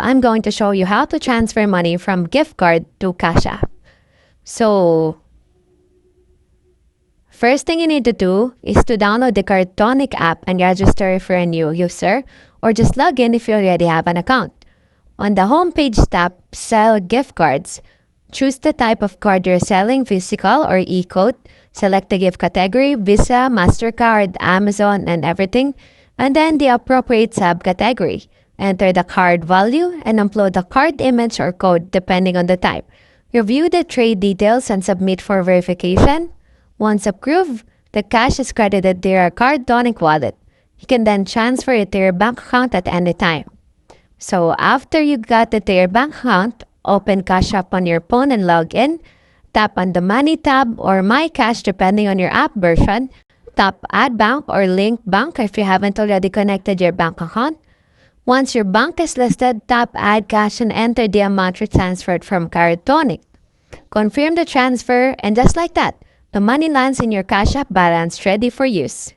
I'm going to show you how to transfer money from gift card to Cash App. So, first thing you need to do is to download the Cardtonic app and register for a new user, or just log in if you already have an account. On the homepage tab, Sell Gift Cards, choose the type of card you're selling, physical or e-code. Select the gift category, Visa, MasterCard, Amazon, and everything, and then the appropriate subcategory. Enter the card value and upload the card image or code depending on the type. Review the trade details and submit for verification. Once approved, the cash is credited to your Cardtonic wallet. You can then transfer it to your bank account at any time. So after you got it to your bank account, open Cash App on your phone and log in. Tap on the Money tab or My Cash depending on your app version. Tap Add Bank or Link Bank if you haven't already connected your bank account. Once your bank is listed, tap Add Cash and enter the amount transferred from Cardtonic. Confirm the transfer, and just like that, the money lands in your Cash App balance ready for use.